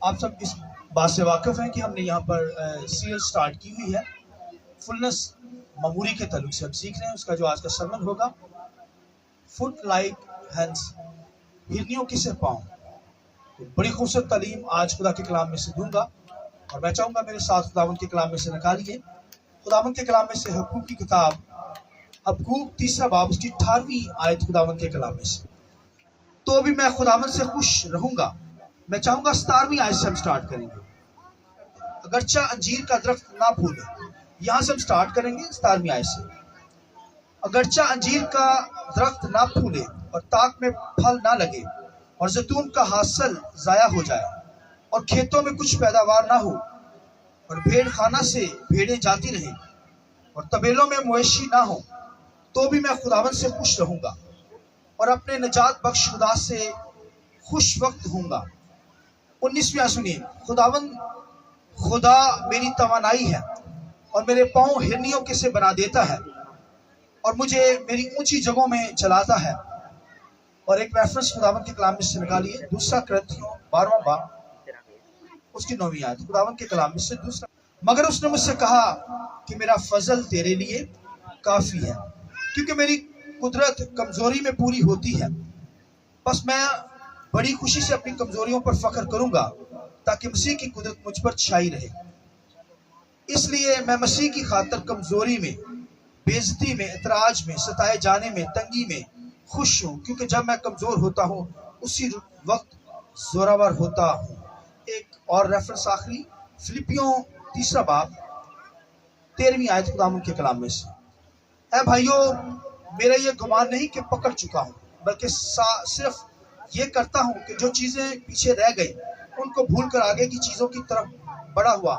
آپ سب اس بات سے واقف ہیں کہ ہم نے یہاں پر سیریل سٹارٹ کی ہوئی ہے فلنس میموری کے تعلق سے ہم سیکھ رہے ہیں. اس کا جو آج کا سرمن ہوگا فٹ لائک ہینڈز، ہرنیوں کی سے پاؤں. بڑی خوبصورت تعلیم آج خدا کے کلام میں سے دوں گا اور میں چاہوں گا میرے ساتھ خداوند کے کلام میں سے نکالیے. خداوند کے کلام میں سے حبقوق کی کتاب حبقوق 3 باب اس کی 18ویں آیت خداوند کے کلام میں سے. تو بھی میں خداوند سے خوش رہوں گا. میں چاہوں گا 17ویں آیت سے ہم سٹارٹ کریں گے. اگرچہ انجیر کا درخت نہ پھولے، یہاں سے ہم سٹارٹ کریں گے 17ویں آیت سے. اگرچہ انجیر کا درخت نہ پھولے اور تاک میں پھل نہ لگے اور زیتون کا حاصل ضائع ہو جائے اور کھیتوں میں کچھ پیداوار نہ ہو اور بھیڑ خانہ سے بھیڑیں جاتی رہیں اور طبیلوں میں مویشی نہ ہو، تو بھی میں خداوند سے خوش رہوں گا اور اپنے نجات بخش خدا سے خوش وقت ہوں گا. 19ویں سنیے. خداوند خدا میری توانائی ہے اور میرے پاؤں ہرنیوں کے سے بنا دیتا ہے اور مجھے میری اونچی جگہوں میں چلاتا ہے. اور ایک ریفرنس خداوند کے کلام میں سے نکالیے 2 کرنتھیوں 12واں باب اس کی 9ویں آیت. خداوند کے کلام میں سے دوسرا. مگر اس نے مجھ سے کہا کہ میرا فضل تیرے لیے کافی ہے کیونکہ میری قدرت کمزوری میں پوری ہوتی ہے. بس میں بڑی خوشی سے اپنی کمزوریوں پر فخر کروں گا تاکہ مسیح کی قدرت مجھ پر چھائی رہے. اس لیے میں مسیح کی خاطر کمزوری میں، بے عزتی میں، اعتراض میں، ستائے جانے میں، تنگی میں خوش ہوں، کیونکہ جب میں کمزور ہوتا ہوں اسی وقت زوراور ہوتا ہوں. ایک اور ریفرنس آخری فلپیوں 3 باب 13ویں آیت خداوند کے کلام میں سے. اے بھائیو، میرا یہ گمان نہیں کہ پکڑ چکا ہوں، بلکہ صرف یہ کرتا ہوں کہ جو چیزیں پیچھے رہ گئی ان کو بھول کر آگے کی چیزوں کی طرف بڑھا ہوا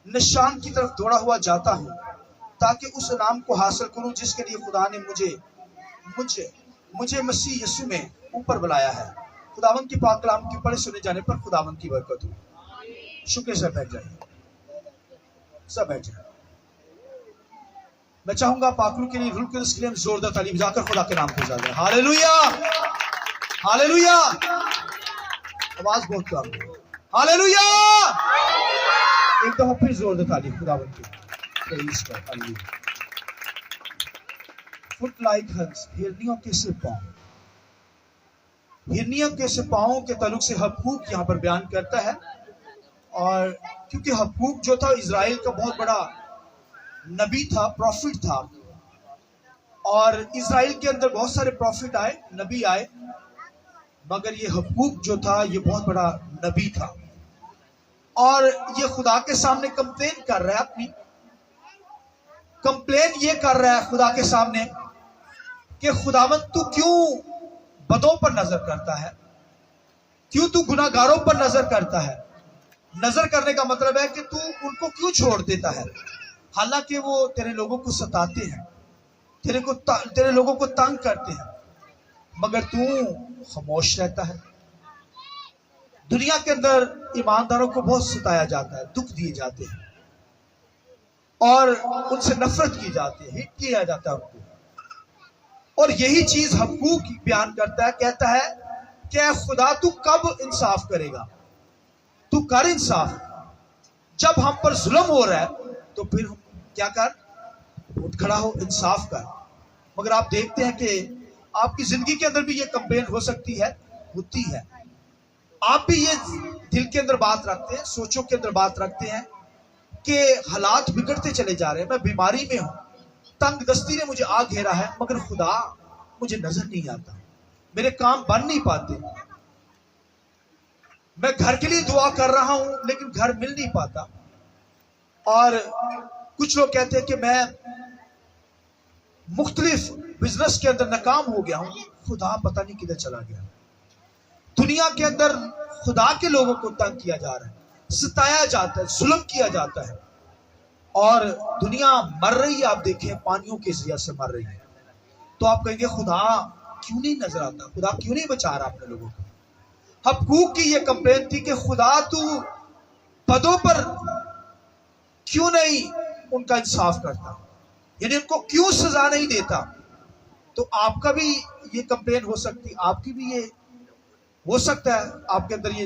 نشان کی طرف دوڑا ہوا جاتا ہوں تاکہ اس انعام کو حاصل کروں جس کے لیے خدا نے مجھے مسیح یسوع میں اوپر بلایا ہے. خداوند کی پاک کلام کی پڑھے سنے جانے پر خداوند کی برکت ہو. شکریہ. سب بیٹھ جائیے. سب بیٹھ جائیں. میں چاہوں گا پاکلو کے لیے رول کے لیے زوردار تعلیم جا کر خدا کے نام کو جا. Hallelujah hallelujah. آواز بہت کم ہے. ہاللویا. ایک دفعہ پھر زوردار تعلیم خداوند کی. فٹ لائک ہنس، ہرنیوں کے سے پاؤں. ہرنیوں کے سے پاؤں کے تعلق سے حبقوق یہاں پر بیان کرتا ہے. اور کیونکہ حبقوق جو تھا اسرائیل کا بہت بڑا نبی تھا، پروفٹ تھا، اور اسرائیل کے اندر بہت سارے پروفٹ آئے، نبی آئے، مگر یہ حبقوق جو تھا یہ بہت بڑا نبی تھا. اور یہ خدا کے سامنے کمپلین کر رہا ہے، اپنی کمپلین یہ کر رہا ہے خدا کے سامنے کہ خداوند تو کیوں بدوں پر نظر کرتا ہے، کیوں تو گناہ گاروں پر نظر کرتا ہے. نظر کرنے کا مطلب ہے کہ تو ان کو کیوں چھوڑ دیتا ہے، حالانکہ وہ تیرے لوگوں کو ستاتے ہیں، تیرے لوگوں کو تنگ کرتے ہیں، مگر تو خاموش رہتا ہے. دنیا کے اندر ایمانداروں کو بہت ستایا جاتا ہے، دکھ دیے جاتے ہیں اور ان سے نفرت کی جاتی ہے، ہٹ کیا جاتا ہے ان کو. اور یہی چیز حبقوق بیان کرتا ہے، کہتا ہے کہ اے خدا تو کب انصاف کرے گا، تو کر انصاف. جب ہم پر ظلم ہو رہا ہے تو پھر ہم کیا کر، اٹھ کھڑا ہو، انصاف کر. مگر آپ دیکھتے ہیں کہ آپ کی زندگی کے اندر بھی یہ کمپلین ہو سکتی ہے، ہوتی ہے. آپ بھی یہ دل کے اندر بات رکھتے ہیں، سوچوں کے اندر بات رکھتے ہیں کہ حالات بگڑتے چلے جا رہے ہیں، میں بیماری میں ہوں، تنگ دستی نے مجھے آ گھیرا ہے، مگر خدا مجھے نظر نہیں آتا، میرے کام بن نہیں پاتے، میں گھر کے لیے دعا کر رہا ہوں لیکن گھر مل نہیں پاتا. اور کچھ لوگ کہتے ہیں کہ میں مختلف بزنس کے اندر ناکام ہو گیا ہوں، خدا پتہ نہیں کدھر چلا گیا. دنیا کے اندر خدا کے لوگوں کو تنگ کیا جا رہا ہے، ستایا جاتا ہے، ظلم کیا جاتا ہے، اور دنیا مر رہی ہے. آپ دیکھیں پانیوں کے ذریعے سے مر رہی ہے. تو آپ کہیں گے خدا کیوں نہیں نظر آتا، خدا کیوں نہیں بچا رہا اپنے لوگوں کو. حبقوق کی یہ کمپلین تھی کہ خدا تو بدوں پر کیوں نہیں ان کا انصاف کرتا، یعنی ان کو کیوں سزا نہیں دیتا. تو آپ کا بھی یہ کمپلین ہو سکتی، آپ کی بھی یہ ہو سکتا ہے، آپ کے اندر یہ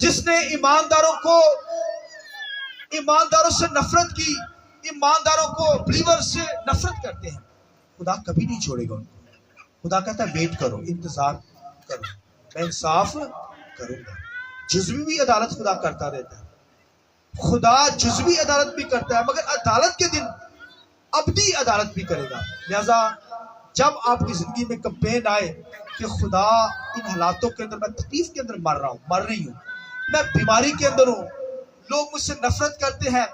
جس نے ایمانداروں سے نفرت کی، ایمانداروں کو بلیور سے نفرت کرتے ہیں، خدا کبھی نہیں چھوڑے گا ان کو. خدا کہتا ہے ویٹ کرو، انتظار کرو، میں انصاف کروں گا. جزوی بھی عدالت خدا کرتا رہتا ہے، خدا جزوی عدالت بھی کرتا ہے، مگر عدالت کے دن ابدی عدالت بھی کرے گا. لہذا جب آپ کی زندگی میں کمپین آئے کہ خدا ان حالاتوں کے اندر، میں تکلیف کے اندر مر رہی ہوں، میں بیماری کے اندر ہوں، لوگ مجھ سے نفرت کرتے ہیں،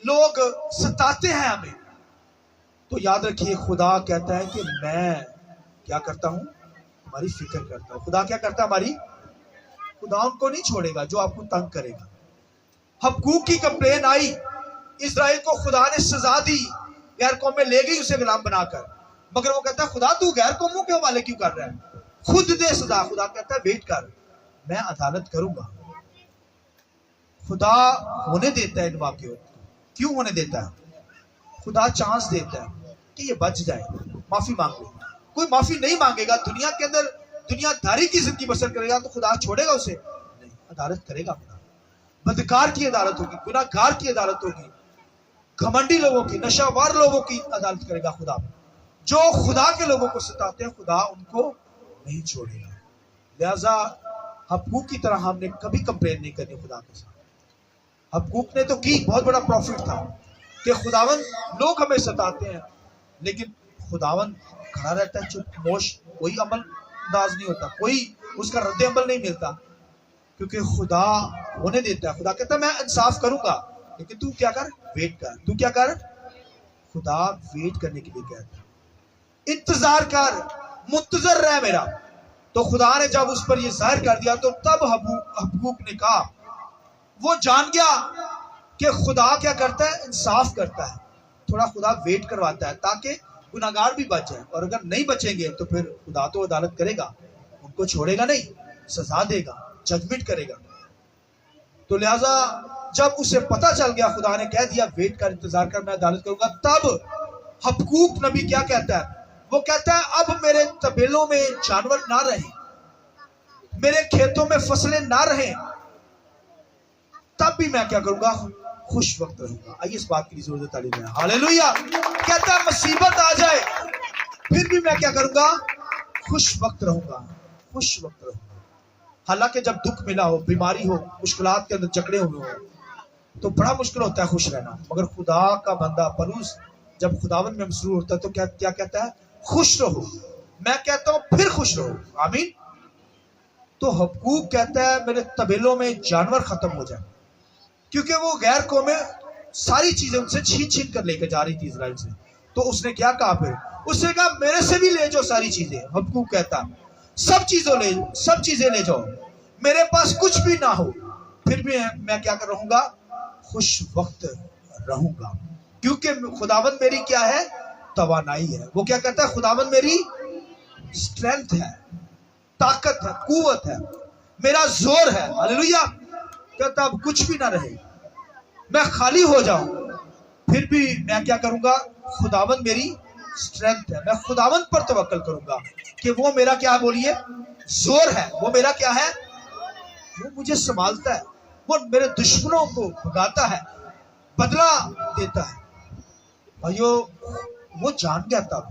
لوگ ستاتے ہیں ہمیں، تو یاد رکھیے خدا کہتا ہے کہ میں کیا کرتا ہوں؟ ہماری فکر کرتا ہوں. خدا کیا کرتا ہے؟ خدا ان کو نہیں چھوڑے گا جو آپ کو تنگ کرے گا. حبقوق کی کمپلین آئی، اسرائیل کو خدا نے سزا دی، غیر قوم میں لے گئی اسے غلام بنا کر، مگر وہ کہتا ہے خدا تو غیر قوموں کے حوالے کیوں کر رہا ہے؟ خود دے سزا. خدا کہتا ہے ویٹ کر، میں عدالت کروں گا. خدا ہونے دیتا ہے ان واقعوں کو. کیوں ہونے دیتا ہے؟ خدا چانس دیتا ہے کہ یہ بچ جائے، معافی مانگ لے. کوئی معافی نہیں مانگے گا، دنیا کے اندر دنیا داری کی زندگی بسر کرے گا، تو خدا چھوڑے گا اسے؟ نہیں، عدالت کرے گا. خدا بدکار کی عدالت ہوگی، گناہ گار کی عدالت ہوگی، گھمنڈی لوگوں کی، نشہ وار لوگوں کی عدالت کرے گا خدا. جو خدا کے لوگوں کو ستاتے ہیں خدا ان کو نہیں چھوڑے گا. لہذا حبقوق کی طرح ہم نے کبھی کمپلین نہیں کرنی خدا کے ساتھ. حبقوق نے تو کی، بہت بڑا پروفٹ تھا کہ خداون لوگ ہمیں ستاتے ہیں، لیکن خداون کھڑا رہتا ہے چپ خاموش، کوئی عمل انداز نہیں ہوتا، کوئی اس کا رد عمل نہیں ملتا، کیونکہ خدا ہونے دیتا ہے. خدا کہتا ہے میں انصاف کروں گا، لیکن تو کیا کر؟ ویٹ کر. تو کیا کر؟ خدا ویٹ کرنے کے لیے کہتا ہے، انتظار کر، منتظر رہ میرا. تو خدا نے جب اس پر یہ ظاہر کر دیا تو تب حبقوق نے کہا، وہ جان گیا کہ خدا کیا کرتا ہے؟ انصاف کرتا ہے. تھوڑا خدا ویٹ کرواتا ہے تاکہ گناہگار بھی بچ جائیں، اور اگر نہیں بچیں گے تو پھر خدا تو عدالت کرے گا، ان کو چھوڑے گا نہیں، سزا دے گا، ججمنٹ کرے گا. تو لہذا جب اسے پتا چل گیا، خدا نے کہہ دیا ویٹ کر، انتظار کر، میں عدالت کروں گا، تب حبقوق نبی کیا کہتا ہے؟ وہ کہتا ہے اب میرے طبیلوں میں جانور نہ رہیں، میرے کھیتوں میں فصلیں نہ رہیں، تب بھی میں کیا کروں گا؟ خوش وقت رہوں گا. آئیے اس بات کی ضرورت تعلیم ہے. ہاللیلویہ. کہتا ہے مصیبت آ جائے پھر بھی میں کیا کروں گا؟ خوش وقت رہوں گا، خوش وقت رہوں گا. حالانکہ جب دکھ ملا ہو، بیماری ہو، مشکلات کے اندر جکڑے ہوئے ہو، تو بڑا مشکل ہوتا ہے خوش رہنا، مگر خدا کا بندہ پلوس جب خداوند میں مسرور ہوتا ہے تو کیا کہتا ہے؟ خوش رہو. میں کہتا ہوں پھر خوش رہو. آمین. تو حبقوق کہتا ہے میرے طبیلوں میں جانور ختم ہو جائیں، کیونکہ وہ غیر قومیں ساری چیزیں ان سے چھین کر لے کے جا رہی تھی اسرائیل سے. تو اس نے کیا کہا پھر؟ اس نے کہا میرے سے بھی لے جاؤ ساری چیزیں. حبقوق کہتا سب چیزیں لے جاؤ، میرے پاس کچھ بھی نہ ہو، پھر بھی میں کیا کر رہوں گا؟ خوش وقت رہوں گا. کیونکہ خداوند میری کیا ہے؟ توانائی ہے. وہ کیا کہتا ہے؟ خداوند میری اسٹرینتھ ہے، طاقت ہے، قوت ہے، میرا زور ہے. ہاللیلویہ. کہتا اب کچھ بھی نہ رہے، میں خالی ہو جاؤں، پھر بھی میں کیا کروں گا؟ خداوند میری اسٹرینتھ ہے، میں خداوند پر توکل کروں گا کہ وہ میرا کیا بولیے؟ زور ہے. وہ میرا کیا ہے؟ وہ مجھے سنبھالتا ہے، وہ میرے دشمنوں کو بھگاتا ہے، بدلہ دیتا ہے. بھائیو وہ جان گیا تب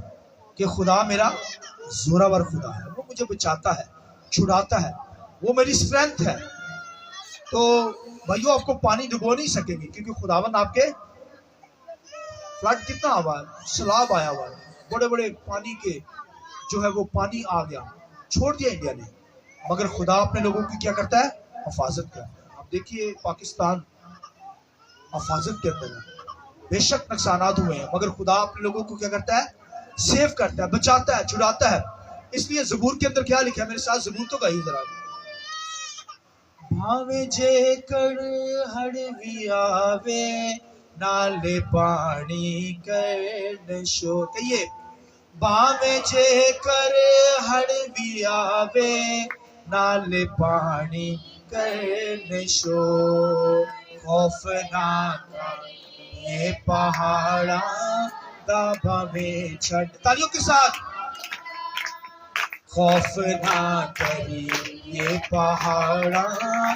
کہ خدا میرا زوراور خدا ہے، وہ مجھے بچاتا ہے، چھڑاتا ہے، وہ میری اسٹرینتھ ہے. تو بھائیو آپ کو پانی ڈبو نہیں سکیں گے، کیونکہ خداوند آپ کے فلڈ کتنا ہوا ہے، سیلاب آیا ہوا ہے، بڑے بڑے پانی کے جو ہے وہ پانی آ گیا، چھوڑ دیا انڈیا نے، مگر خدا اپنے لوگوں کی کیا کرتا ہے؟ حفاظت کرتا ہے. آپ دیکھیے پاکستان حفاظت کے اندر ہے، بے شک نقصانات ہوئے ہیں، مگر خدا اپنے لوگوں کو کیا کرتا ہے؟ سیو کرتا ہے، بچاتا ہے، چھڑاتا ہے. اس لیے زبور کے اندر کیا لکھا ہے؟ میرے ساتھ زبور تو گائی ذرا. بھاوے جے کر ہڑوی آوے نالے پانی کر شو. کہیے بھاوے جے کر ہڑوی آوے نالے پانی کر شو. خوف نہ یہ پہاڑاں دا بھاوے چھٹ. تالیوں کے ساتھ. خوف نہ کری یہ پہاڑاں